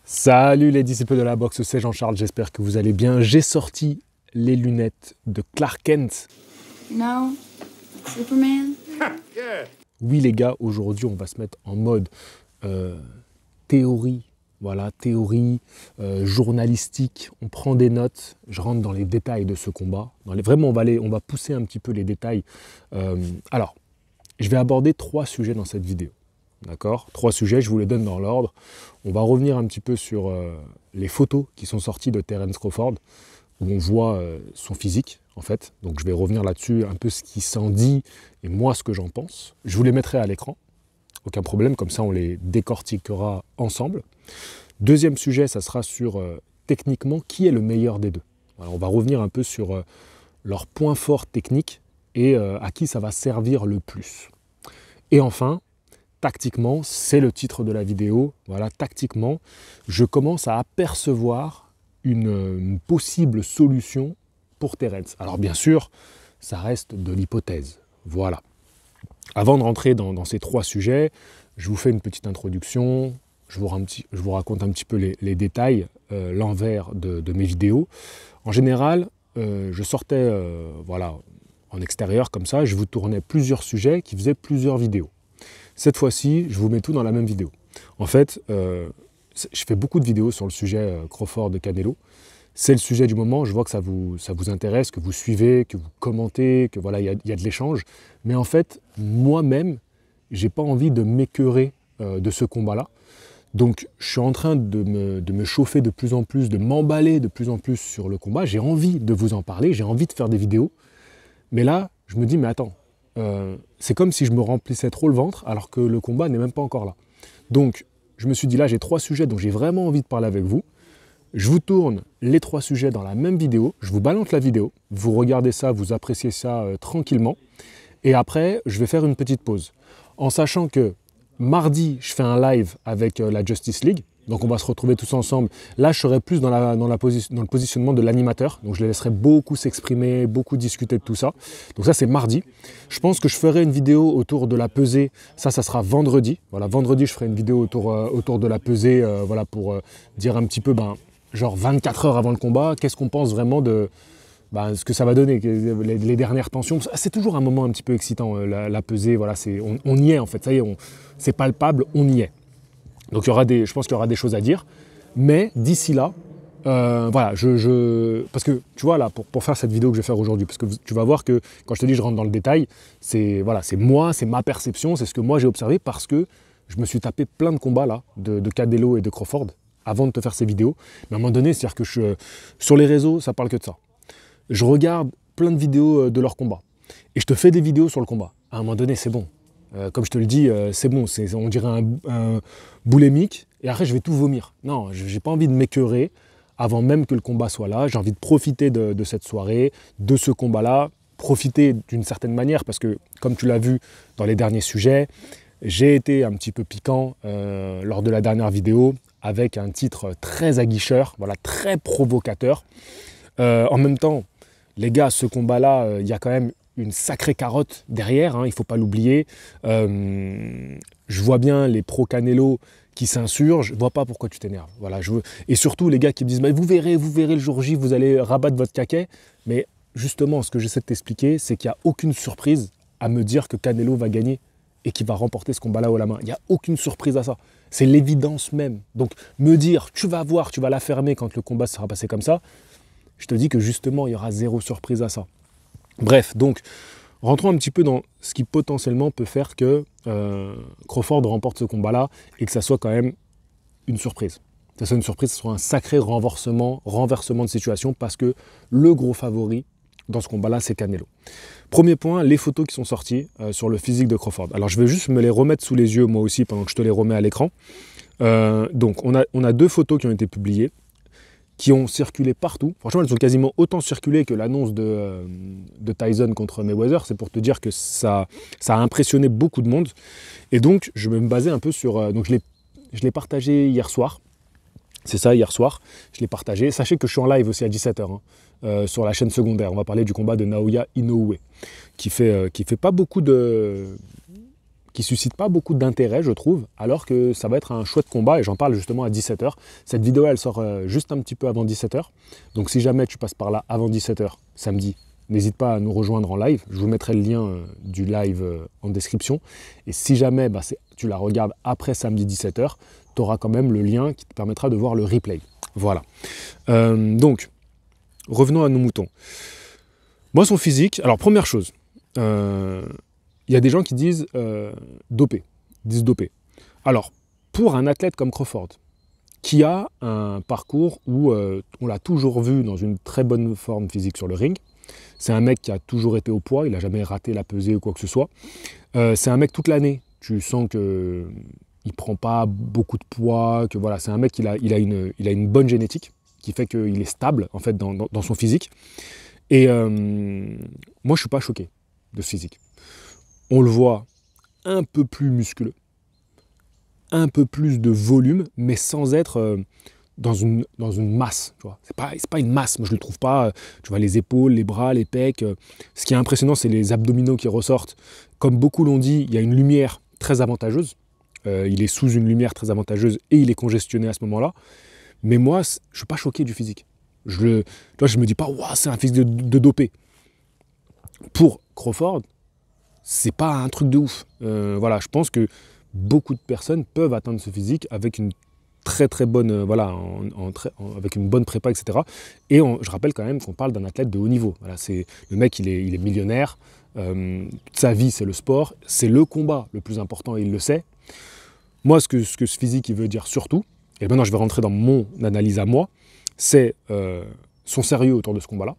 Salut les disciples de la boxe, c'est Jean-Charles, j'espère que vous allez bien. J'ai sorti les lunettes de Clark Kent. No, Superman. Oui les gars, aujourd'hui on va se mettre en mode théorie, voilà, théorie journalistique. On prend des notes, je rentre dans les détails de ce combat. Vraiment on va pousser un petit peu les détails. Alors, je vais aborder 3 sujets dans cette vidéo. D'accord, 3 sujets, je vous les donne dans l'ordre. On va revenir un petit peu sur les photos qui sont sorties de Terence Crawford, où on voit son physique, en fait. Donc je vais revenir là-dessus, un peu ce qui s'en dit, et moi ce que j'en pense. Je vous les mettrai à l'écran, aucun problème, comme ça on les décortiquera ensemble. Deuxième sujet, ça sera sur, techniquement, qui est le meilleur des deux. Alors, on va revenir un peu sur leurs points forts techniques, et à qui ça va servir le plus. Et enfin, tactiquement, c'est le titre de la vidéo, voilà, tactiquement, je commence à apercevoir une possible solution pour Terence. Alors bien sûr, ça reste de l'hypothèse, voilà. Avant de rentrer dans ces 3 sujets, je vous fais une petite introduction, je vous raconte un petit peu les détails, l'envers de mes vidéos. En général, je sortais voilà, en extérieur comme ça, je vous tournais plusieurs sujets qui faisaient plusieurs vidéos. Cette fois-ci, je vous mets tout dans la même vidéo. En fait, je fais beaucoup de vidéos sur le sujet Crawford de Canelo. C'est le sujet du moment, je vois que ça vous intéresse, que vous suivez, que vous commentez, que voilà, il y a de l'échange. Mais en fait, moi-même, j'ai pas envie de m'écœurer de ce combat-là. Donc, je suis en train de me chauffer de plus en plus, de m'emballer de plus en plus sur le combat. J'ai envie de vous en parler, j'ai envie de faire des vidéos. Mais là, je me dis, mais attends, c'est comme si je me remplissais trop le ventre alors que le combat n'est même pas encore là. Donc, je me suis dit là, j'ai 3 sujets dont j'ai vraiment envie de parler avec vous. Je vous tourne les 3 sujets dans la même vidéo. Je vous balance la vidéo. Vous regardez ça, vous appréciez ça tranquillement. Et après, je vais faire une petite pause. En sachant que mardi, je fais un live avec la Justice League. Donc on va se retrouver tous ensemble. Là, je serai plus dans le positionnement de l'animateur. Donc je les laisserai beaucoup s'exprimer, beaucoup discuter de tout ça. Donc ça, c'est mardi. Je pense que je ferai une vidéo autour de la pesée. Ça sera vendredi. Voilà, vendredi, je ferai une vidéo autour de la pesée, voilà, pour dire un petit peu, genre 24 heures avant le combat, qu'est-ce qu'on pense vraiment de ce que ça va donner, les dernières tensions. C'est toujours un moment un petit peu excitant, la pesée. Voilà, on y est en fait. Ça y est, c'est palpable, on y est. Donc je pense qu'il y aura des choses à dire, mais d'ici là, voilà, parce que tu vois là, pour faire cette vidéo que je vais faire aujourd'hui, parce que tu vas voir que quand je te dis je rentre dans le détail, c'est moi, c'est ma perception, c'est ce que moi j'ai observé, parce que je me suis tapé plein de combats là, de Canelo et de Crawford, avant de te faire ces vidéos. Mais à un moment donné, c'est-à-dire que sur les réseaux, ça parle que de ça. Je regarde plein de vidéos de leurs combats, et je te fais des vidéos sur le combat. À un moment donné, c'est bon. Comme je te le dis, c'est bon, on dirait un boulémique, et après je vais tout vomir. Non, je n'ai pas envie de m'écœurer avant même que le combat soit là. J'ai envie de profiter de cette soirée, de ce combat-là, profiter d'une certaine manière, parce que comme tu l'as vu dans les derniers sujets, j'ai été un petit peu piquant lors de la dernière vidéo, avec un titre très aguicheur, voilà, très provocateur. En même temps, les gars, ce combat-là, il y a quand même une sacrée carotte derrière, hein, il ne faut pas l'oublier. Je vois bien les pro-Canelo qui s'insurgent, je ne vois pas pourquoi tu t'énerves. Voilà, et surtout les gars qui me disent vous verrez le jour J, vous allez rabattre votre caquet. Mais justement, ce que j'essaie de t'expliquer, c'est qu'il n'y a aucune surprise à me dire que Canelo va gagner et qu'il va remporter ce combat-là haut la main. Il n'y a aucune surprise à ça. C'est l'évidence même. Donc me dire tu vas voir, tu vas la fermer quand le combat sera passé comme ça, je te dis que justement, il y aura 0 surprise à ça. Bref, donc, rentrons un petit peu dans ce qui potentiellement peut faire que Crawford remporte ce combat-là et que ça soit quand même une surprise. Que ça soit une surprise, que ce soit un sacré renversement de situation, parce que le gros favori dans ce combat-là, c'est Canelo. Premier point, les photos qui sont sorties sur le physique de Crawford. Alors, je vais juste me les remettre sous les yeux, moi aussi, pendant que je te les remets à l'écran. Donc, on a 2 photos qui ont été publiées, qui ont circulé partout. Franchement, elles ont quasiment autant circulé que l'annonce de Tyson contre Mayweather. C'est pour te dire que ça a impressionné beaucoup de monde. Et donc, je vais me baser un peu sur... donc, je l'ai partagé hier soir. C'est ça, hier soir. Je l'ai partagé. Sachez que je suis en live aussi à 17h sur la chaîne secondaire. On va parler du combat de Naoya Inoue, qui fait pas beaucoup de qui ne suscite pas beaucoup d'intérêt, je trouve, alors que ça va être un chouette combat, et j'en parle justement à 17h. Cette vidéo, elle sort juste un petit peu avant 17h. Donc si jamais tu passes par là avant 17h, samedi, n'hésite pas à nous rejoindre en live. Je vous mettrai le lien du live en description. Et si jamais tu la regardes après samedi 17h, tu auras quand même le lien qui te permettra de voir le replay. Voilà. Donc, revenons à nos moutons. Moi, son physique, alors première chose, il y a des gens qui disent dopé, Alors, pour un athlète comme Crawford, qui a un parcours où on l'a toujours vu dans une très bonne forme physique sur le ring, c'est un mec qui a toujours été au poids, il n'a jamais raté la pesée ou quoi que ce soit. C'est un mec toute l'année, tu sens qu'il ne prend pas beaucoup de poids, que voilà, c'est un mec qui il a une bonne génétique, qui fait qu'il est stable en fait dans son physique. Et moi, je ne suis pas choqué de ce physique. On le voit un peu plus musculeux, un peu plus de volume, mais sans être dans une masse. C'est pas une masse, moi je ne le trouve pas. Tu vois, les épaules, les bras, les pecs. Ce qui est impressionnant, c'est les abdominaux qui ressortent. Comme beaucoup l'ont dit, il y a une lumière très avantageuse. Il est sous une lumière très avantageuse et il est congestionné à ce moment-là. Mais moi, je ne suis pas choqué du physique. Je me dis pas, wow, c'est un physique de dopé. Pour Crawford, c'est pas un truc de ouf. Voilà, je pense que beaucoup de personnes peuvent atteindre ce physique avec une très très bonne, avec une bonne prépa, etc. Et je rappelle quand même qu'on parle d'un athlète de haut niveau. Voilà, le mec, il est millionnaire. Toute sa vie, c'est le sport. C'est le combat le plus important et il le sait. Moi, ce que ce physique il veut dire surtout, et maintenant je vais rentrer dans mon analyse à moi, c'est son sérieux autour de ce combat-là,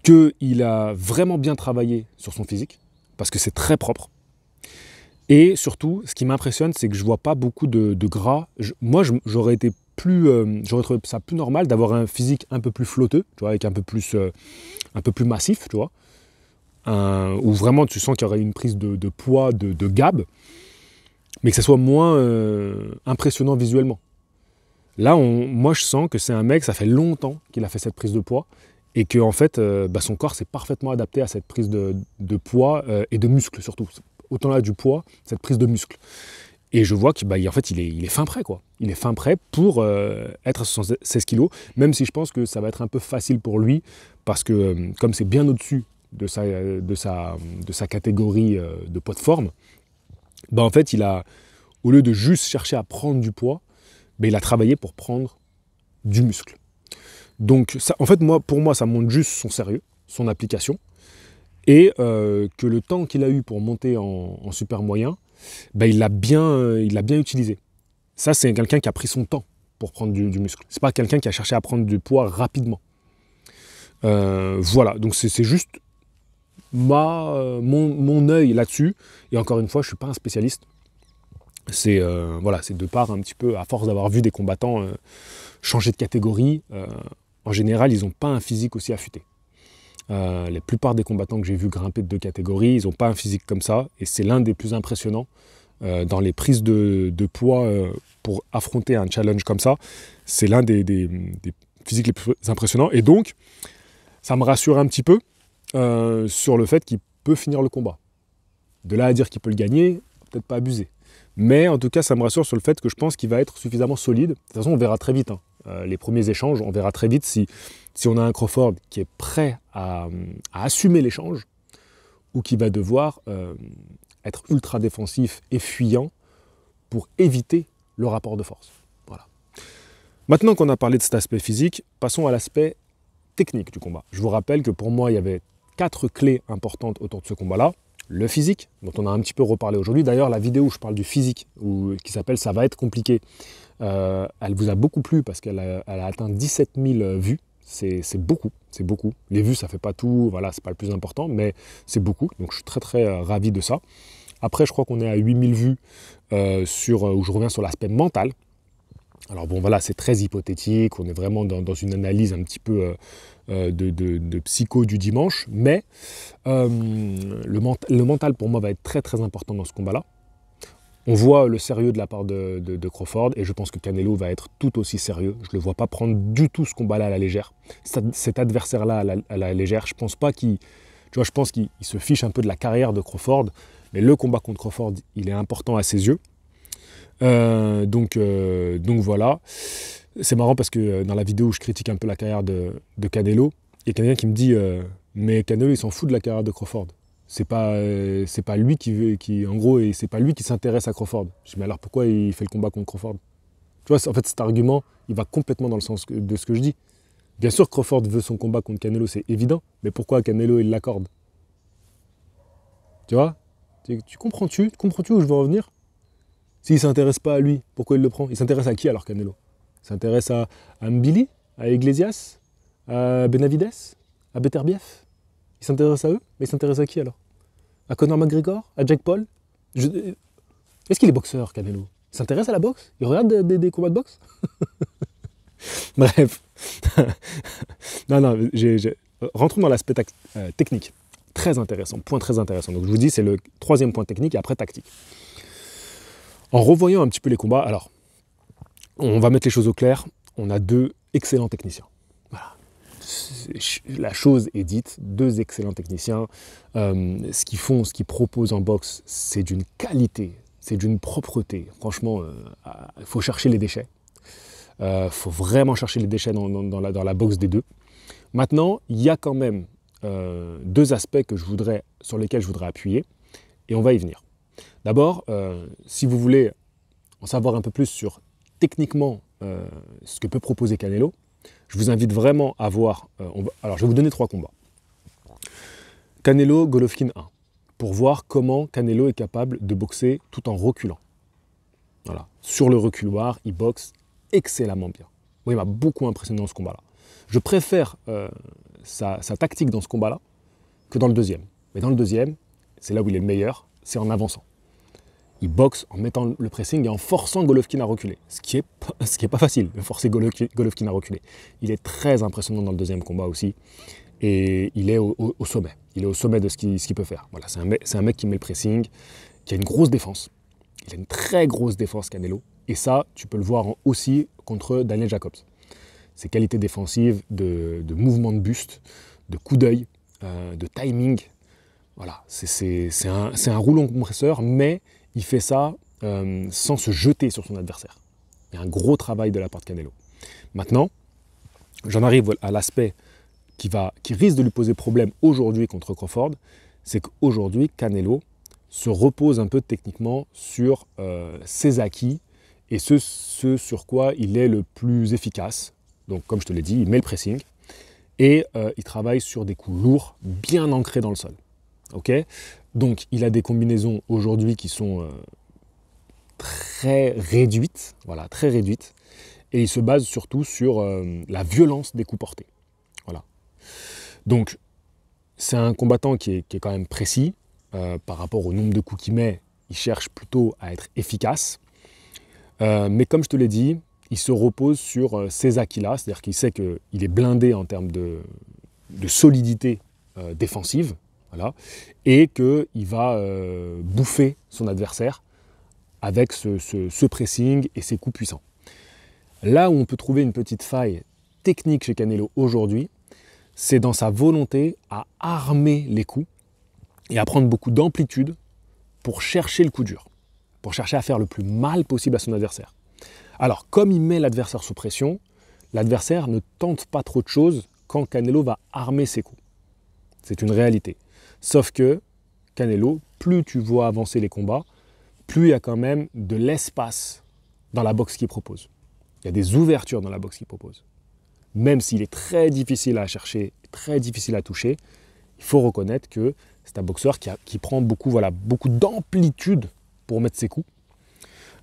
qu'il a vraiment bien travaillé sur son physique, parce que c'est très propre. Et surtout, ce qui m'impressionne, c'est que je ne vois pas beaucoup de gras. Moi, j'aurais trouvé ça plus normal d'avoir un physique un peu plus flotteux, tu vois, avec un peu plus massif, tu vois, où vraiment tu sens qu'il y aurait une prise de poids, de gab, mais que ça soit moins impressionnant visuellement. Là, moi, je sens que c'est un mec, ça fait longtemps qu'il a fait cette prise de poids et que en fait, son corps s'est parfaitement adapté à cette prise de poids et de muscle surtout. Autant là du poids, cette prise de muscle. Et je vois qu'il en fait, il est fin prêt, quoi. Il est fin prêt pour être à 76 kg, même si je pense que ça va être un peu facile pour lui, parce que comme c'est bien au-dessus de sa catégorie de poids de forme, en fait, au lieu de juste chercher à prendre du poids, il a travaillé pour prendre du muscle. Donc, ça, en fait, pour moi, ça montre juste son sérieux, son application, et que le temps qu'il a eu pour monter en super moyen, il l'a bien utilisé. Ça, c'est quelqu'un qui a pris son temps pour prendre du muscle. C'est pas quelqu'un qui a cherché à prendre du poids rapidement. Voilà, donc c'est juste mon œil là-dessus. Et encore une fois, je ne suis pas un spécialiste. C'est de part un petit peu, à force d'avoir vu des combattants changer de catégorie, en général, ils n'ont pas un physique aussi affûté. La plupart des combattants que j'ai vus grimper de 2 catégories, ils n'ont pas un physique comme ça, et c'est l'un des plus impressionnants dans les prises de poids pour affronter un challenge comme ça. C'est l'un des physiques les plus impressionnants, et donc ça me rassure un petit peu sur le fait qu'il peut finir le combat. De là à dire qu'il peut le gagner, peut-être pas abuser. Mais en tout cas, ça me rassure sur le fait que je pense qu'il va être suffisamment solide. De toute façon, on verra très vite. Les premiers échanges, on verra très vite si on a un Crawford qui est prêt à assumer l'échange ou qui va devoir être ultra défensif et fuyant pour éviter le rapport de force. Voilà. Maintenant qu'on a parlé de cet aspect physique, passons à l'aspect technique du combat. Je vous rappelle que pour moi, il y avait 4 clés importantes autour de ce combat-là. Le physique, dont on a un petit peu reparlé aujourd'hui. D'ailleurs, la vidéo où je parle du physique, qui s'appelle « Ça va être compliqué », elle vous a beaucoup plu parce qu'elle a atteint 17 000 vues. C'est beaucoup. Les vues, ça fait pas tout, voilà, c'est pas le plus important, mais c'est beaucoup. Donc je suis très très ravi de ça. Après, je crois qu'on est à 8 000 vues où je reviens sur l'aspect mental. Alors bon, voilà, c'est très hypothétique, on est vraiment dans une analyse un petit peu de psycho du dimanche, mais le mental pour moi va être très très important dans ce combat-là. On voit le sérieux de la part de Crawford, et je pense que Canelo va être tout aussi sérieux. Je ne le vois pas prendre du tout ce combat-là à la légère. Cet adversaire-là à la légère, je pense pas je pense qu'il se fiche un peu de la carrière de Crawford, Mais le combat contre Crawford, il est important à ses yeux. Donc voilà. C'est marrant parce que dans la vidéo où je critique un peu la carrière de Canelo, il y a quelqu'un qui me dit mais Canelo il s'en fout de la carrière de Crawford. C'est pas lui en gros, et c'est pas lui qui s'intéresse à Crawford. Je dis mais alors pourquoi il fait le combat contre Crawford? Tu vois, en fait cet argument, il va complètement dans le sens de ce que je dis. Bien sûr Crawford veut son combat contre Canelo, c'est évident, mais pourquoi Canelo il l'accorde? Tu vois? Tu comprends-tu où je veux en venir? S'il ne s'intéresse pas à lui, pourquoi il le prend? Il s'intéresse à qui alors Canelo? Il s'intéresse à Mbili, à Iglesias, à Benavides, à Beterbiev? Il s'intéresse à eux, mais il s'intéresse à qui alors? À Conor McGregor? À Jake Paul? Est-ce qu'il est boxeur, Canelo? Il s'intéresse à la boxe? Il regarde des combats de boxe? Bref. Non, rentrons dans l'aspect technique. Très intéressant, point très intéressant. Donc je vous dis, c'est le troisième point technique et après tactique. En revoyant un petit peu les combats, alors, on va mettre les choses au clair. On a deux excellents techniciens. Voilà. La chose est dite, deux excellents techniciens. Ce qu'ils font, ce qu'ils proposent en boxe, c'est d'une qualité, c'est d'une propreté. Franchement, il faut chercher les déchets. Il faut vraiment chercher les déchets dans la boxe des deux. Maintenant, il y a quand même deux aspects sur lesquels je voudrais appuyer, et on va y venir. D'abord, si vous voulez en savoir un peu plus sur techniquement ce que peut proposer Canelo, je vous invite vraiment à voir... alors, je vais vous donner 3 combats. Canelo, Golovkin 1, pour voir comment Canelo est capable de boxer tout en reculant. Voilà. Sur le reculoir, il boxe excellemment bien. Moi, il m'a beaucoup impressionné dans ce combat-là. Je préfère sa tactique dans ce combat-là que dans le deuxième. Mais dans le deuxième, c'est là où il est le meilleur, c'est en avançant. Il boxe en mettant le pressing et en forçant Golovkin à reculer. Ce qui est pas facile, de forcer Golovkin à reculer. Il est très impressionnant dans le deuxième combat aussi. Et il est au sommet. Il est au sommet de ce qu'il peut faire. Voilà, c'est un mec qui met le pressing, qui a une grosse défense. Il a une très grosse défense, Canelo. Et ça, tu peux le voir aussi contre Daniel Jacobs. Ses qualités défensives, de mouvement de buste, de coup d'œil, de timing. Voilà, c'est un rouleau compresseur, mais il fait ça sans se jeter sur son adversaire. Il y a un gros travail de la part de Canelo. Maintenant, j'en arrive à l'aspect qui risque de lui poser problème aujourd'hui contre Crawford, c'est qu'aujourd'hui, Canelo se repose un peu techniquement sur ses acquis et ce sur quoi il est le plus efficace. Donc, comme je te l'ai dit, il met le pressing et il travaille sur des coups lourds, bien ancrés dans le sol. Okay, donc, il a des combinaisons aujourd'hui qui sont très réduites, voilà, très réduites, et il se base surtout sur la violence des coups portés. Voilà. Donc, c'est un combattant qui est quand même précis par rapport au nombre de coups qu'il met. Il cherche plutôt à être efficace, mais comme je te l'ai dit, il se repose sur ces acquis-là, c'est-à-dire qu'il sait qu'il est blindé en termes de solidité défensive. Voilà, et qu'il va bouffer son adversaire avec ce pressing et ses coups puissants. Là où on peut trouver une petite faille technique chez Canelo aujourd'hui, c'est dans sa volonté à armer les coups et à prendre beaucoup d'amplitude pour chercher le coup dur, pour chercher à faire le plus mal possible à son adversaire. Alors, comme il met l'adversaire sous pression, l'adversaire ne tente pas trop de choses quand Canelo va armer ses coups. C'est une réalité. Sauf que Canelo, plus tu vois avancer les combats, plus il y a quand même de l'espace dans la boxe qu'il propose. Il y a des ouvertures dans la boxe qu'il propose. Même s'il est très difficile à chercher, très difficile à toucher, il faut reconnaître que c'est un boxeur qui prend beaucoup d'amplitude pour mettre ses coups.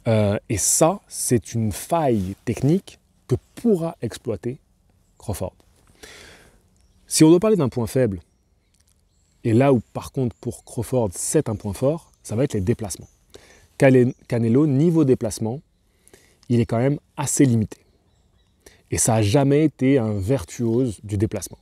Et ça, c'est une faille technique que pourra exploiter Crawford. Si on doit parler d'un point faible, et là où, par contre, pour Crawford, c'est un point fort, ça va être les déplacements. Canelo, niveau déplacement, il est quand même assez limité. Et ça n'a jamais été un virtuose du déplacement.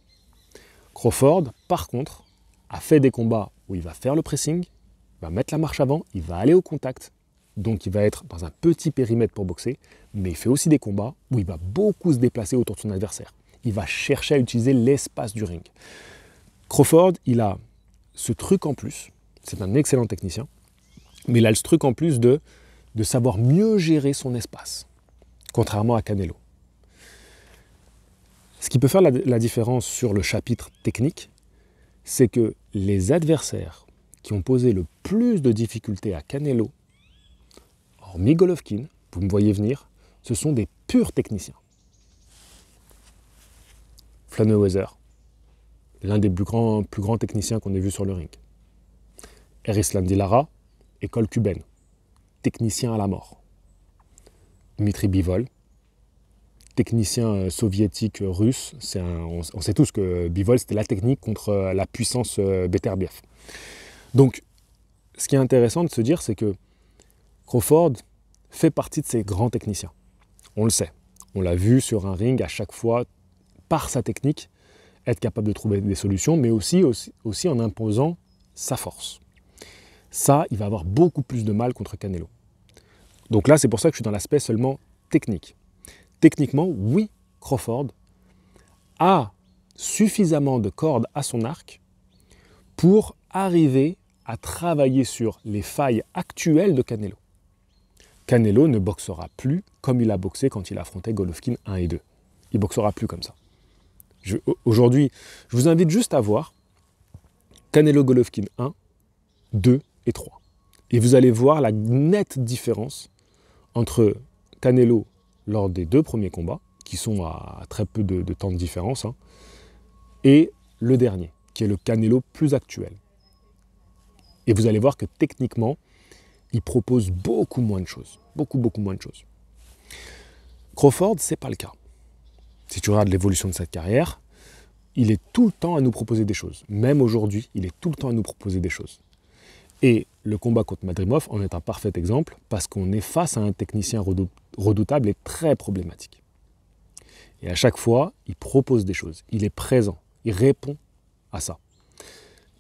Crawford, par contre, a fait des combats où il va faire le pressing, il va mettre la marche avant, il va aller au contact, donc il va être dans un petit périmètre pour boxer, mais il fait aussi des combats où il va beaucoup se déplacer autour de son adversaire. Il va chercher à utiliser l'espace du ring. Crawford, il a ce truc en plus, c'est un excellent technicien, Mais il a ce truc en plus de savoir mieux gérer son espace, contrairement à Canelo. Ce qui peut faire la différence sur le chapitre technique, c'est que les adversaires qui ont posé le plus de difficultés à Canelo, hormis Golovkin, vous me voyez venir, ce sont des purs techniciens. Flanneweather, l'un des plus grands techniciens qu'on ait vu sur le ring. Erislan Lara, école cubaine, technicien à la mort. Dmitri Bivol, technicien soviétique russe. On sait tous que Bivol, c'était la technique contre la puissance Beterbiev. Donc, ce qui est intéressant de se dire, c'est que Crawford fait partie de ces grands techniciens. On le sait. On l'a vu sur un ring à chaque fois, par sa technique, être capable de trouver des solutions, mais aussi en imposant sa force. Ça, il va avoir beaucoup plus de mal contre Canelo. Donc là, c'est pour ça que je suis dans l'aspect seulement technique. Techniquement, oui, Crawford a suffisamment de cordes à son arc pour arriver à travailler sur les failles actuelles de Canelo. Canelo ne boxera plus comme il a boxé quand il affrontait Golovkin 1 et 2. Il ne boxera plus comme ça. Aujourd'hui, je vous invite juste à voir Canelo Golovkin 1, 2 et 3. Et vous allez voir la nette différence entre Canelo lors des 2 premiers combats, qui sont à très peu de temps de différence, et le dernier, qui est le Canelo plus actuel. Et vous allez voir que techniquement, il propose beaucoup moins de choses. Beaucoup moins de choses. Crawford, ce n'est pas le cas. Si tu regardes l'évolution de cette carrière, il est tout le temps à nous proposer des choses. Même aujourd'hui, il est tout le temps à nous proposer des choses. Et le combat contre Madrimov en est un parfait exemple parce qu'on est face à un technicien redoutable et très problématique. Et à chaque fois, il propose des choses. Il est présent. Il répond à ça.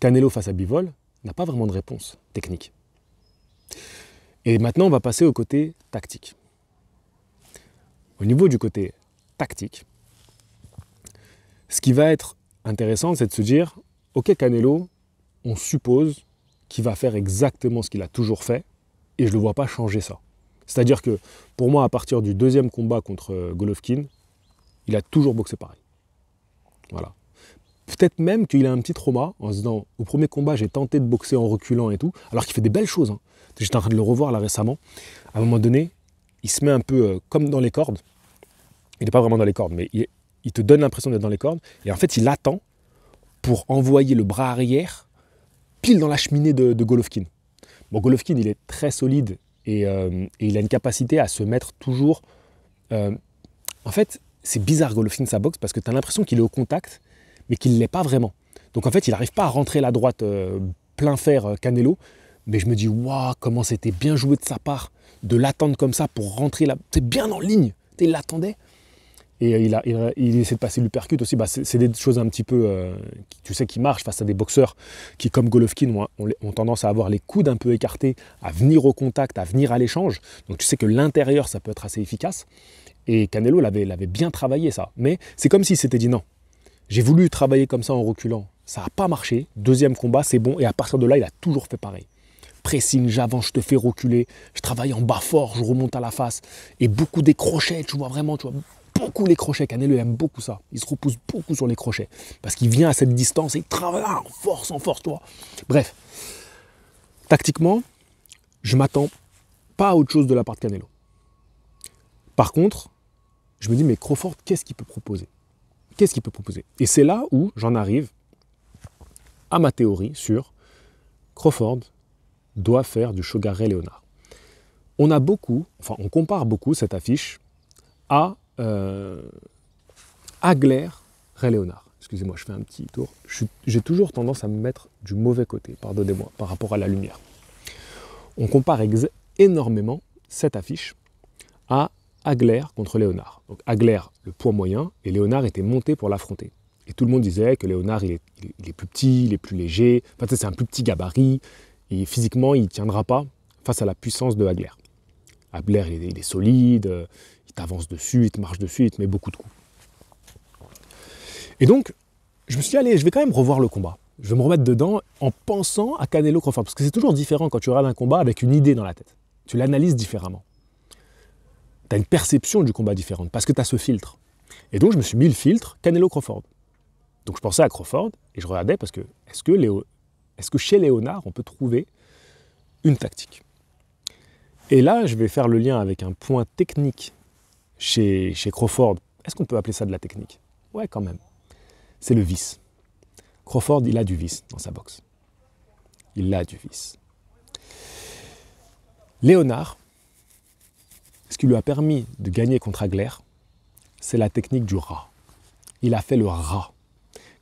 Canelo face à Bivol n'a pas vraiment de réponse technique. Et maintenant, on va passer au côté tactique. Au niveau du côté tactique, ce qui va être intéressant, c'est de se dire, ok Canelo, on suppose qu'il va faire exactement ce qu'il a toujours fait, et je ne le vois pas changer ça. C'est-à-dire que, pour moi, à partir du 2e combat contre Golovkin, il a toujours boxé pareil. Voilà. Peut-être même qu'il a un petit trauma, en se disant, au premier combat, j'ai tenté de boxer en reculant et tout, alors qu'il fait des belles choses. J'étais en train de le revoir là récemment. À un moment donné, il se met un peu comme dans les cordes. Il n'est pas vraiment dans les cordes, mais il te donne l'impression d'être dans les cordes. Et en fait, il attend pour envoyer le bras arrière pile dans la cheminée de Golovkin. Bon, Golovkin, il est très solide et il a une capacité à se mettre toujours... En fait, c'est bizarre Golovkin, sa boxe, parce que tu as l'impression qu'il est au contact, mais qu'il ne l'est pas vraiment. Donc en fait, il n'arrive pas à rentrer la droite plein fer Canelo, mais je me dis, waouh, comment c'était bien joué de sa part de l'attendre comme ça pour rentrer là. C'est bien en ligne, il l'attendait. Et il essaie de passer l'uppercut aussi. C'est des choses un petit peu, tu sais, qui marchent face à des boxeurs qui, comme Golovkin, ont tendance à avoir les coudes un peu écartés, à venir au contact, à venir à l'échange. Donc tu sais que l'intérieur, ça peut être assez efficace. Et Canelo l'avait bien travaillé, ça. Mais c'est comme s'il s'était dit non. J'ai voulu travailler comme ça en reculant. Ça n'a pas marché. 2e combat, c'est bon. Et à partir de là, il a toujours fait pareil. Pressing, j'avance, je te fais reculer. Je travaille en bas fort, je remonte à la face. Et beaucoup des crochets, tu vois vraiment, beaucoup les crochets. Canelo aime beaucoup ça. Il se repousse beaucoup sur les crochets. Parce qu'il vient à cette distance et il travaille en force, toi. Bref. Tactiquement, je ne m'attends pas à autre chose de la part de Canelo. Par contre, je me dis, mais Crawford, qu'est-ce qu'il peut proposer ? Qu'est-ce qu'il peut proposer ? Et c'est là où j'en arrive à ma théorie sur Crawford doit faire du Sugar Ray Leonard. On compare beaucoup cette affiche à Hagler Ray Leonard. Excusez-moi, je fais un petit tour. J'ai toujours tendance à me mettre du mauvais côté, pardonnez-moi, par rapport à la lumière. On compare énormément cette affiche à Hagler contre Leonard. Donc Hagler, le poids moyen, et Leonard était monté pour l'affronter. Et tout le monde disait que Leonard, il est plus petit, il est plus léger, enfin, c'est un plus petit gabarit, et physiquement, il ne tiendra pas face à la puissance de Hagler. Hagler, il est solide, il t'avance dessus, il te marche dessus, il te met beaucoup de coups. Et donc, je me suis dit, allez, je vais quand même revoir le combat. Je vais me remettre dedans en pensant à Canelo Crawford. Parce que c'est toujours différent quand tu regardes un combat avec une idée dans la tête. Tu l'analyses différemment. Tu as une perception du combat différente parce que tu as ce filtre. Et donc, je me suis mis le filtre Canelo Crawford. Donc, je pensais à Crawford et je regardais parce que est-ce que chez Léonard, on peut trouver une tactique? Et là, je vais faire le lien avec un point technique chez Crawford. Est-ce qu'on peut appeler ça de la technique? Ouais, quand même. C'est le vice. Crawford, il a du vice dans sa boxe. Il a du vice. Léonard, ce qui lui a permis de gagner contre Hagler, c'est la technique du rat. Il a fait le rat.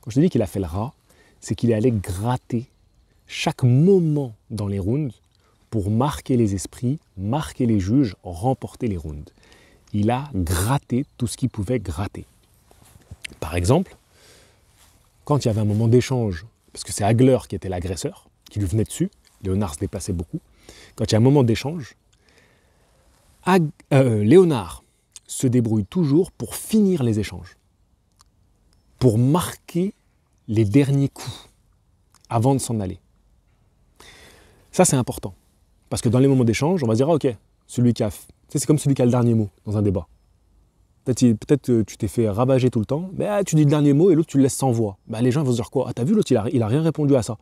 Quand je te dis qu'il a fait le rat, c'est qu'il est allé gratter chaque moment dans les rounds pour marquer les esprits, marquer les juges, remporter les rounds. Il a gratté tout ce qu'il pouvait gratter. Par exemple, quand il y avait un moment d'échange, parce que c'est Hagler qui était l'agresseur, qui lui venait dessus, Léonard se déplaçait beaucoup, quand il y a un moment d'échange, Léonard se débrouille toujours pour finir les échanges, pour marquer les derniers coups avant de s'en aller. Ça, c'est important, parce que dans les moments d'échange, on va se dire, ah, ok, celui qui a... c'est comme celui qui a le dernier mot dans un débat. Peut-être tu t'es fait ravager tout le temps, mais tu dis le dernier mot et l'autre tu le laisses sans voix. Les gens vont se dire quoi? Ah, t'as vu, l'autre il a rien répondu à ça.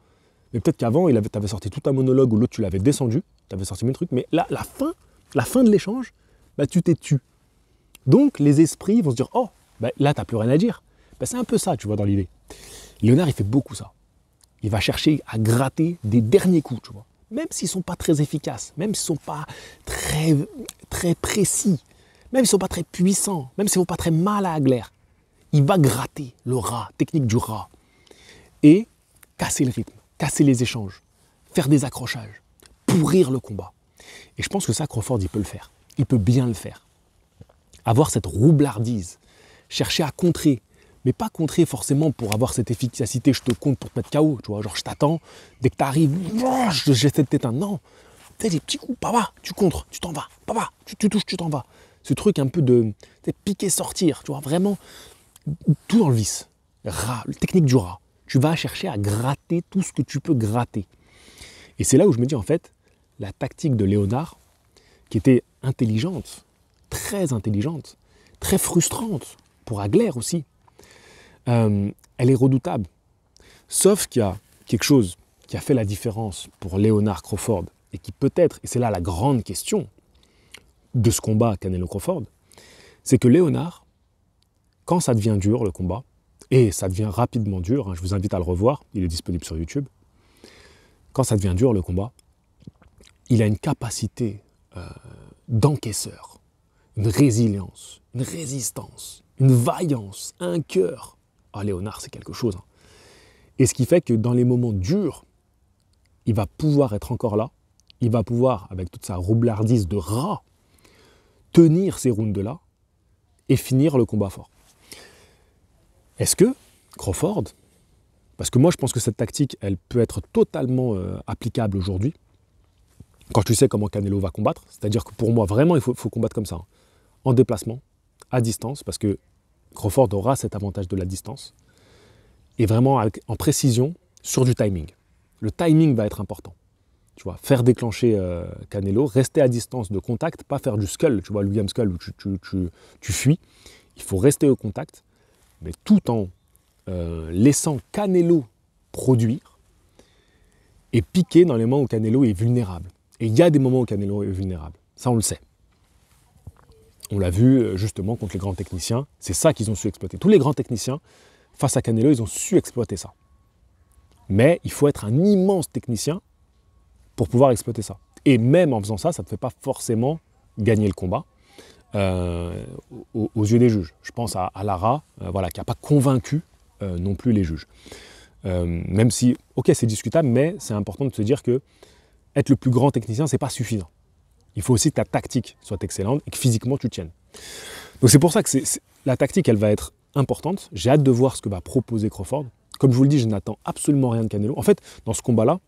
Mais peut-être qu'avant, t'avais sorti tout un monologue où l'autre tu l'avais descendu, t'avais sorti mille trucs, mais là, la fin de l'échange, tu t'es tu. Donc les esprits vont se dire, oh, là t'as plus rien à dire. C'est un peu ça, tu vois, dans l'idée. Léonard, il fait beaucoup ça. Il va chercher à gratter des derniers coups, tu vois. Même s'ils ne sont pas très efficaces, même s'ils ne sont pas très, très précis, même s'ils ne sont pas très puissants, même s'ils ne vont pas très mal à Hagler, il va gratter le rat, technique du rat, et casser le rythme, casser les échanges, faire des accrochages, pourrir le combat. Et je pense que ça, Crawford, il peut le faire. Il peut bien le faire. Avoir cette roublardise, chercher à contrer, mais pas contrer forcément pour avoir cette efficacité, je te compte pour te mettre KO, tu vois, genre je t'attends, dès que tu arrives, j'essaie de t'éteindre. Non, tu sais, des petits coups, papa, tu contres, tu t'en vas, papa, tu touches, tu t'en vas. Ce truc un peu de piquer, sortir, tu vois, vraiment, tout dans le vice. Rat, technique du rat. Tu vas chercher à gratter tout ce que tu peux gratter. Et c'est là où je me dis, en fait, la tactique de Léonard, qui était intelligente, très frustrante, pour Hagler aussi, elle est redoutable. Sauf qu'il y a quelque chose qui a fait la différence pour Léonard Crawford, et qui peut-être, et c'est là la grande question de ce combat Canelo-Crawford, c'est que Léonard, quand ça devient dur le combat, et ça devient rapidement dur, je vous invite à le revoir, il est disponible sur YouTube, quand ça devient dur le combat, il a une capacité d'encaisseur, une résilience, une résistance, une vaillance, un cœur. Ah, Léonard, c'est quelque chose. Et ce qui fait que dans les moments durs, il va pouvoir être encore là, il va pouvoir, avec toute sa roublardise de rat, tenir ces rounds-là et finir le combat fort. Est-ce que Crawford, parce que moi je pense que cette tactique, elle peut être totalement applicable aujourd'hui, quand tu sais comment Canelo va combattre, c'est-à-dire que pour moi, vraiment, il faut combattre comme ça, en déplacement, à distance, parce que Crawford aura cet avantage de la distance, et vraiment en précision sur du timing. Le timing va être important. Tu vois, faire déclencher Canelo, rester à distance de contact, pas faire du skull, tu vois, le William Skull où tu fuis. Il faut rester au contact, mais tout en laissant Canelo produire et piquer dans les moments où Canelo est vulnérable. Et il y a des moments où Canelo est vulnérable. Ça, on le sait. On l'a vu justement contre les grands techniciens. C'est ça qu'ils ont su exploiter. Tous les grands techniciens, face à Canelo, ils ont su exploiter ça. Mais il faut être un immense technicien pour pouvoir exploiter ça. Et même en faisant ça, ça ne te fait pas forcément gagner le combat aux yeux des juges. Je pense à Lara, qui n'a pas convaincu non plus les juges. Même si, ok, c'est discutable, mais c'est important de se dire que être le plus grand technicien, ce n'est pas suffisant. Il faut aussi que ta tactique soit excellente et que physiquement tu tiennes. Donc c'est pour ça que la tactique, elle va être importante. J'ai hâte de voir ce que va proposer Crawford. Comme je vous le dis, je n'attends absolument rien de Canelo. En fait, dans ce combat-là,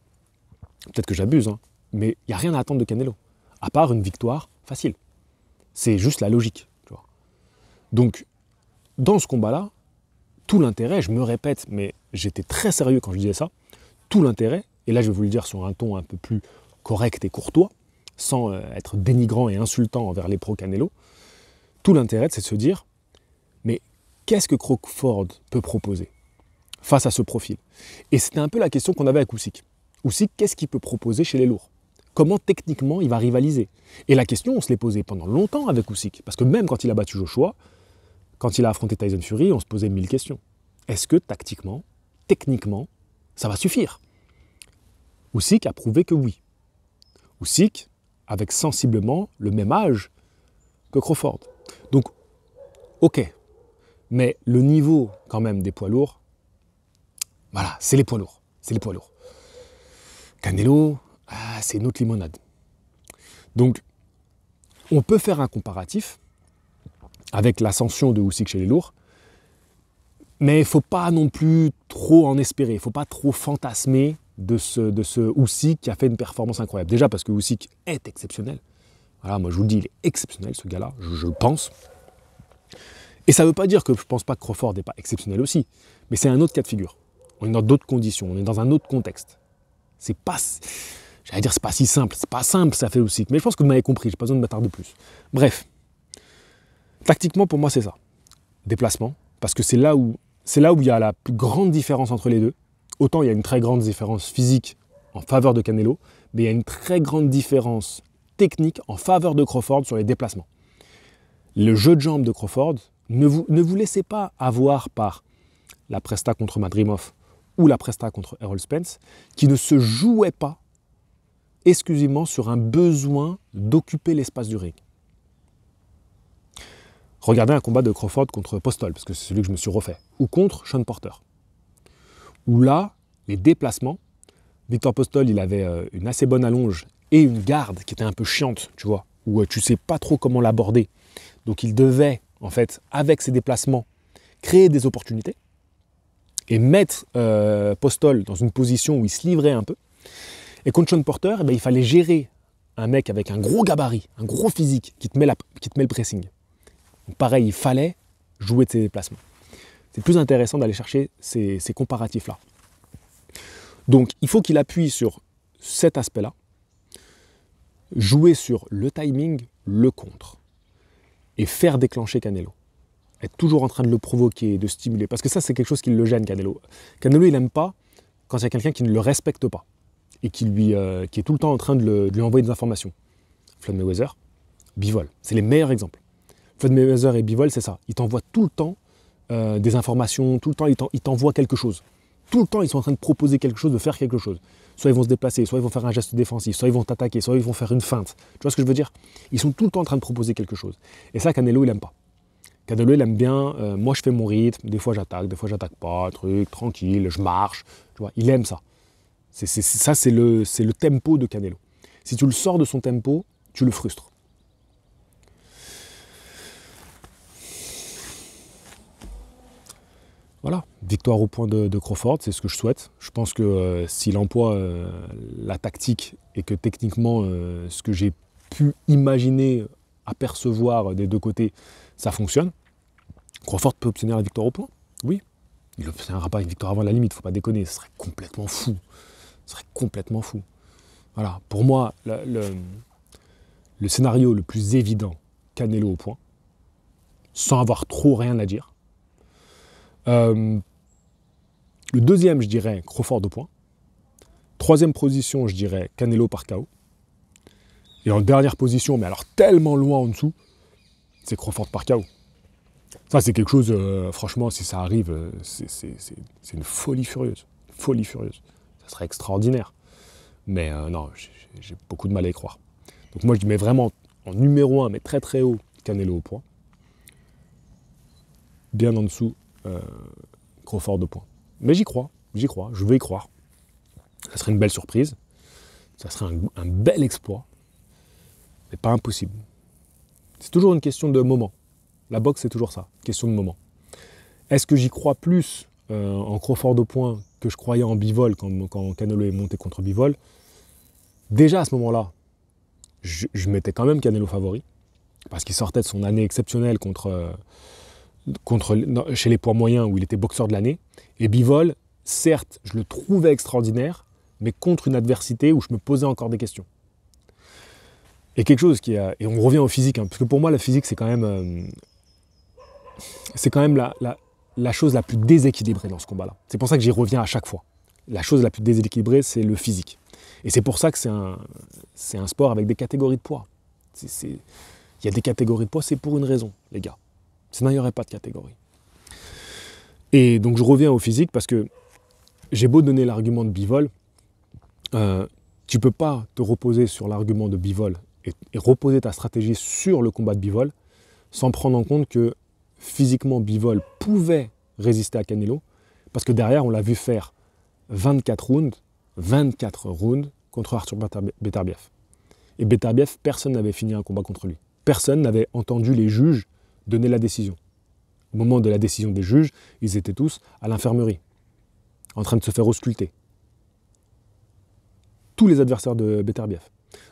peut-être que j'abuse, mais il n'y a rien à attendre de Canelo, à part une victoire facile. C'est juste la logique. Tu vois. Donc, dans ce combat-là, tout l'intérêt, je me répète, mais j'étais très sérieux quand je disais ça, tout l'intérêt, et là je vais vous le dire sur un ton un peu plus correct et courtois, sans être dénigrant et insultant envers les pros Canelo, tout l'intérêt c'est de se dire, mais qu'est-ce que Crawford peut proposer face à ce profil? Et c'était un peu la question qu'on avait avec Usyk. Usyk, qu'est-ce qu'il peut proposer chez les lourds? Comment techniquement il va rivaliser? Et la question, on se l'est posée pendant longtemps avec Usyk, parce que même quand il a battu Joshua, quand il a affronté Tyson Fury, on se posait 1000 questions. Est-ce que tactiquement, techniquement, ça va suffire? Usyk a prouvé que oui. Usyk, avec sensiblement le même âge que Crawford. Donc, ok. Mais le niveau, quand même, des poids lourds, voilà, c'est les poids lourds. C'est les poids lourds. Canelo, c'est une autre limonade. Donc, on peut faire un comparatif avec l'ascension de Usyk chez les lourds, mais il ne faut pas non plus trop en espérer. Il ne faut pas trop fantasmer de ce Usyk qui a fait une performance incroyable. Déjà parce que Usyk est exceptionnel. Voilà, moi je vous le dis, il est exceptionnel ce gars-là, je le pense. Et ça ne veut pas dire que je ne pense pas que Crawford n'est pas exceptionnel aussi, mais c'est un autre cas de figure. On est dans d'autres conditions, on est dans un autre contexte. C'est pas, j'allais dire, c'est pas si simple, c'est pas simple ça fait Usyk, mais je pense que vous m'avez compris, j'ai pas besoin de m'attarder plus. Bref, tactiquement pour moi c'est ça, déplacement, parce que c'est là où il y a la plus grande différence entre les deux. Autant il y a une très grande différence physique en faveur de Canelo, mais il y a une très grande différence technique en faveur de Crawford sur les déplacements. Le jeu de jambes de Crawford, ne vous laissez pas avoir par la presta contre Madrimov ou la presta contre Errol Spence, qui ne se jouait pas exclusivement sur un besoin d'occuper l'espace du ring. Regardez un combat de Crawford contre Postol, parce que c'est celui que je me suis refait, ou contre Sean Porter. Où là, les déplacements, Victor Postol, il avait une assez bonne allonge et une garde qui était un peu chiante, tu vois, où tu sais pas trop comment l'aborder. Donc il devait, en fait, avec ses déplacements, créer des opportunités et mettre Postol dans une position où il se livrait un peu. Et contre Sean Porter, il fallait gérer un mec avec un gros gabarit, un gros physique qui te met le pressing. Donc pareil, il fallait jouer de ses déplacements. C'est plus intéressant d'aller chercher ces comparatifs-là. Donc il faut qu'il appuie sur cet aspect-là, jouer sur le timing, le contre, et faire déclencher Canelo. Être toujours en train de le provoquer, de stimuler, parce que ça c'est quelque chose qui le gêne, Canelo. Canelo il n'aime pas quand il y a quelqu'un qui ne le respecte pas, et qui est tout le temps en train de lui envoyer des informations. Floyd Mayweather, Bivol, c'est les meilleurs exemples. Floyd Mayweather et Bivol, c'est ça. Ils t'envoient tout le temps des informations, tout le temps ils t'envoient quelque chose. Tout le temps, ils sont en train de proposer quelque chose, de faire quelque chose. Soit ils vont se déplacer, soit ils vont faire un geste défensif, soit ils vont t'attaquer, soit ils vont faire une feinte. Tu vois ce que je veux dire? Ils sont tout le temps en train de proposer quelque chose. Et ça, Canelo, il n'aime pas. Canelo, il aime bien, moi je fais mon rythme, des fois j'attaque pas, truc, tranquille, je marche. Tu vois, il aime ça. Ça, c'est le tempo de Canelo. Si tu le sors de son tempo, tu le frustres. Voilà, victoire au point de Crawford, c'est ce que je souhaite. Je pense que s'il emploie la tactique et que techniquement, ce que j'ai pu imaginer, apercevoir des deux côtés, ça fonctionne, Crawford peut obtenir la victoire au point. Oui, il n'obtiendra pas une victoire avant la limite, il ne faut pas déconner, ce serait complètement fou. Ce serait complètement fou. Voilà, pour moi, le scénario le plus évident, Canelo au point, sans avoir trop rien à dire. Le deuxième, je dirais Crawford au point. Troisième position, je dirais Canelo par KO. Et en dernière position, mais alors tellement loin en dessous, c'est Crawford par KO. Ça, c'est quelque chose, franchement, si ça arrive, c'est une folie furieuse. Folie furieuse. Ça serait extraordinaire. Mais non, j'ai beaucoup de mal à y croire. Donc moi, je mets vraiment en numéro 1, mais très très haut, Canelo au point. Bien en dessous, Crawford au point. Mais j'y crois, je veux y croire. Ça serait une belle surprise, ça serait un bel exploit, mais pas impossible. C'est toujours une question de moment. La boxe, c'est toujours ça, question de moment. Est-ce que j'y crois plus en Crawford au point que je croyais en Bivol quand Canelo est monté contre Bivol? Déjà à ce moment-là, je mettais quand même Canelo favori, parce qu'il sortait de son année exceptionnelle chez les poids moyens où il était boxeur de l'année. Et Bivol, certes, je le trouvais extraordinaire, mais contre une adversité où je me posais encore des questions. Et quelque chose qui a... Et on revient au physique, hein, parce que pour moi, la physique, c'est quand même la chose la plus déséquilibrée dans ce combat-là. C'est pour ça que j'y reviens à chaque fois. La chose la plus déséquilibrée, c'est le physique. Et c'est pour ça que c'est un sport avec des catégories de poids. Il y a des catégories de poids, c'est pour une raison, les gars. Sinon, il n'y aurait pas de catégorie. Et donc, je reviens au physique parce que j'ai beau donner l'argument de bivol, tu ne peux pas te reposer sur l'argument de bivol et reposer ta stratégie sur le combat de bivol sans prendre en compte que physiquement, bivol pouvait résister à Canelo parce que derrière, on l'a vu faire 24 rounds contre Arthur Beterbiev. Et Beterbiev, personne n'avait fini un combat contre lui. Personne n'avait entendu les juges donner la décision. Au moment de la décision des juges, ils étaient tous à l'infirmerie, en train de se faire ausculter. Tous les adversaires de Beterbiev.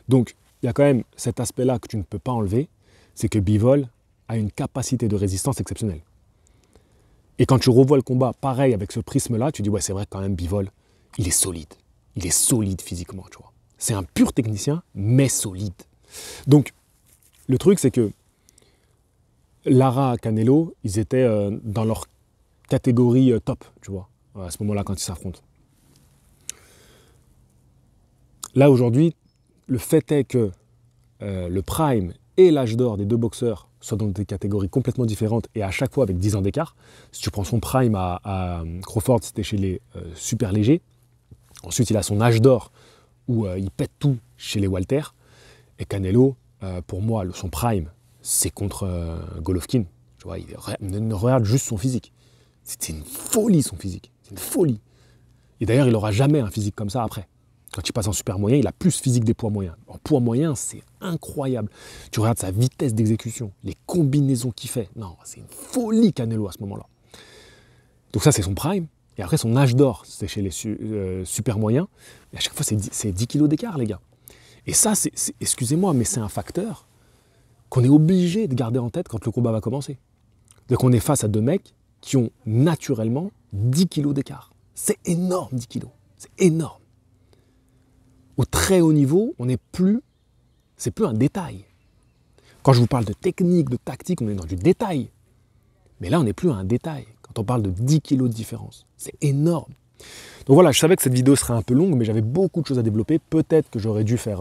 Donc, il y a quand même cet aspect-là que tu ne peux pas enlever, c'est que Bivol a une capacité de résistance exceptionnelle. Et quand tu revois le combat, pareil, avec ce prisme-là, tu dis, ouais, c'est vrai quand même, Bivol, il est solide. Il est solide physiquement, tu vois. C'est un pur technicien, mais solide. Donc, le truc, c'est que Lara, Canelo, ils étaient dans leur catégorie top, tu vois, à ce moment-là, quand ils s'affrontent. Là, aujourd'hui, le fait est que le prime et l'âge d'or des deux boxeurs soient dans des catégories complètement différentes et à chaque fois avec 10 ans d'écart. Si tu prends son prime à Crawford, c'était chez les super légers. Ensuite, il a son âge d'or où il pète tout chez les Walter. Et Canelo, pour moi, son prime, c'est contre Golovkin. Tu vois, ne regarde juste son physique. C'est une folie, son physique. C'est une folie. Et d'ailleurs, il n'aura jamais un physique comme ça après. Quand il passe en super moyen, il a plus physique des poids moyens. En poids moyen, c'est incroyable. Tu regardes sa vitesse d'exécution, les combinaisons qu'il fait. Non, c'est une folie, Canelo, à ce moment-là. Donc ça, c'est son prime. Et après, son âge d'or, c'est chez les super moyens. Et à chaque fois, c'est 10 kilos d'écart, les gars. Et ça, excusez-moi, mais c'est un facteur qu'on est obligé de garder en tête quand le combat va commencer. Donc on est face à deux mecs qui ont naturellement 10 kilos d'écart. C'est énorme, 10 kilos. C'est énorme. Au très haut niveau, c'est plus un détail. Quand je vous parle de technique, de tactique, on est dans du détail. Mais là, on n'est plus à un détail. Quand on parle de 10 kilos de différence, c'est énorme. Donc voilà, je savais que cette vidéo serait un peu longue, mais j'avais beaucoup de choses à développer. Peut-être que j'aurais dû faire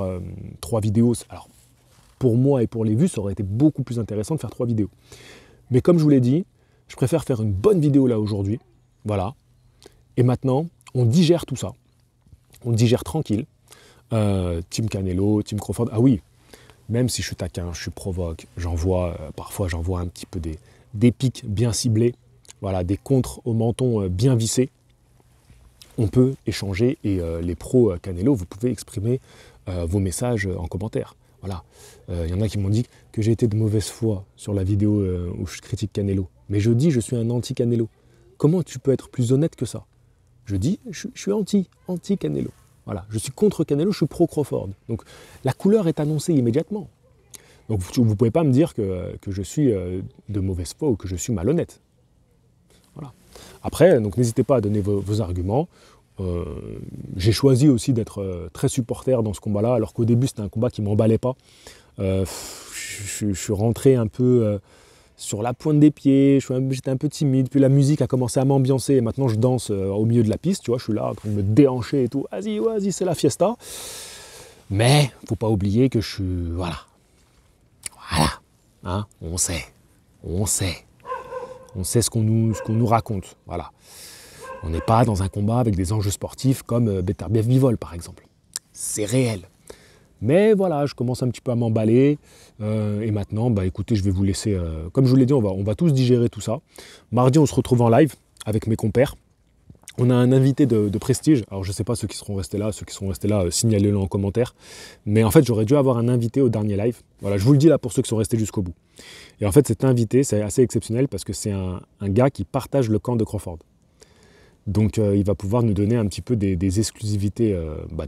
3 vidéos. Alors, pour moi et pour les vues, ça aurait été beaucoup plus intéressant de faire 3 vidéos. Mais comme je vous l'ai dit, je préfère faire une bonne vidéo là aujourd'hui. Voilà. Et maintenant, on digère tout ça. On digère tranquille. Team Canelo, Team Crawford. Ah oui, même si je suis taquin, je suis provoque, parfois j'envoie un petit peu des pics bien ciblés, voilà, des contres au menton bien vissés. On peut échanger et les pros Canelo, vous pouvez exprimer vos messages en commentaire. Voilà. Y en a qui m'ont dit que j'ai été de mauvaise foi sur la vidéo où je critique Canelo. Mais je dis, je suis un anti-Canelo. Comment tu peux être plus honnête que ça? Je dis, je suis anti-Canelo. Voilà, je suis contre Canelo, je suis pro-Crawford. Donc la couleur est annoncée immédiatement. Donc vous ne pouvez pas me dire que je suis de mauvaise foi ou que je suis malhonnête. Voilà. Après, donc n'hésitez pas à donner vos arguments. J'ai choisi aussi d'être très supporter dans ce combat-là, alors qu'au début c'était un combat qui ne m'emballait pas. Je suis rentré un peu sur la pointe des pieds, j'étais un peu timide, puis la musique a commencé à m'ambiancer, et maintenant je danse au milieu de la piste, tu vois, je suis là en train de me déhancher et tout, vas-y, c'est la fiesta. Mais faut pas oublier que je suis, voilà, hein, on sait ce qu'on nous raconte, voilà. On n'est pas dans un combat avec des enjeux sportifs comme Beterbiev-Bivol par exemple, c'est réel. Mais voilà, je commence un petit peu à m'emballer. Et maintenant, écoutez, je vais vous laisser... comme je vous l'ai dit, on va tous digérer tout ça. Mardi, on se retrouve en live avec mes compères. On a un invité de prestige. Alors, je ne sais pas ceux qui seront restés là. Ceux qui seront restés là, signalez-le en commentaire. Mais en fait, j'aurais dû avoir un invité au dernier live. Voilà, je vous le dis là pour ceux qui sont restés jusqu'au bout. Et en fait, cet invité, c'est assez exceptionnel parce que c'est un gars qui partage le camp de Crawford. Donc il va pouvoir nous donner un petit peu des exclusivités,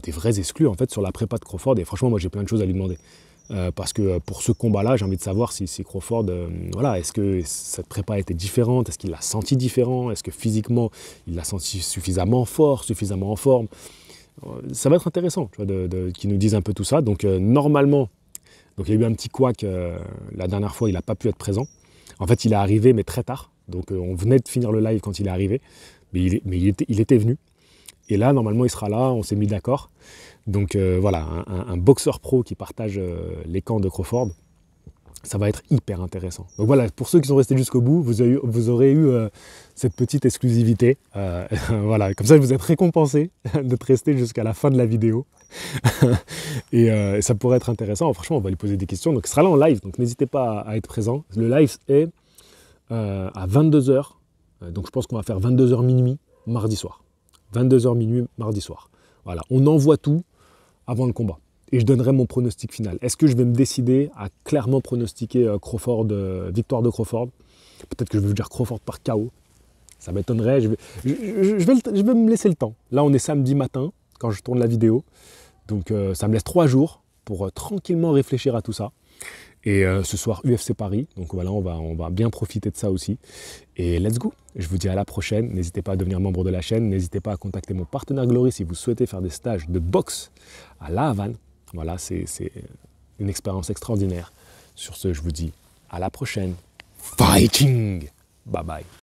des vrais exclus en fait sur la prépa de Crawford. Et franchement, moi j'ai plein de choses à lui demander. parce que pour ce combat-là, j'ai envie de savoir si Crawford, voilà, est-ce que cette prépa était différente, est-ce qu'il l'a senti différent, est-ce que physiquement, il l'a senti suffisamment fort, suffisamment en forme. Ça va être intéressant, tu vois, qu'ils nous disent un peu tout ça. Donc normalement, donc, il y a eu un petit couac la dernière fois, il n'a pas pu être présent. En fait, il est arrivé, mais très tard. Donc on venait de finir le live quand il est arrivé, mais il était venu. Et là, normalement, il sera là, on s'est mis d'accord. Donc voilà, un boxeur pro qui partage les camps de Crawford, ça va être hyper intéressant. Donc voilà, pour ceux qui sont restés jusqu'au bout, vous aurez eu cette petite exclusivité. Voilà, comme ça, vous êtes récompensés d'être restés jusqu'à la fin de la vidéo. Et ça pourrait être intéressant. Franchement, on va lui poser des questions. Donc, il sera là en live, donc n'hésitez pas à être présent. Le live est à 22h. Donc, je pense qu'on va faire 22h minuit mardi soir. 22h minuit mardi soir. Voilà, on envoie tout avant le combat. Et je donnerai mon pronostic final. Est-ce que je vais me décider à clairement pronostiquer Crawford, victoire de Crawford? Peut-être que je vais vous dire Crawford par KO. Ça m'étonnerait. Je vais me laisser le temps. Là, on est samedi matin quand je tourne la vidéo. Donc ça me laisse 3 jours pour tranquillement réfléchir à tout ça. Et ce soir, UFC Paris. Donc voilà, on va bien profiter de ça aussi. Et let's go. Je vous dis à la prochaine. N'hésitez pas à devenir membre de la chaîne. N'hésitez pas à contacter mon partenaire Glory si vous souhaitez faire des stages de boxe à La Havane. Voilà, c'est une expérience extraordinaire. Sur ce, je vous dis à la prochaine. Fighting! Bye bye.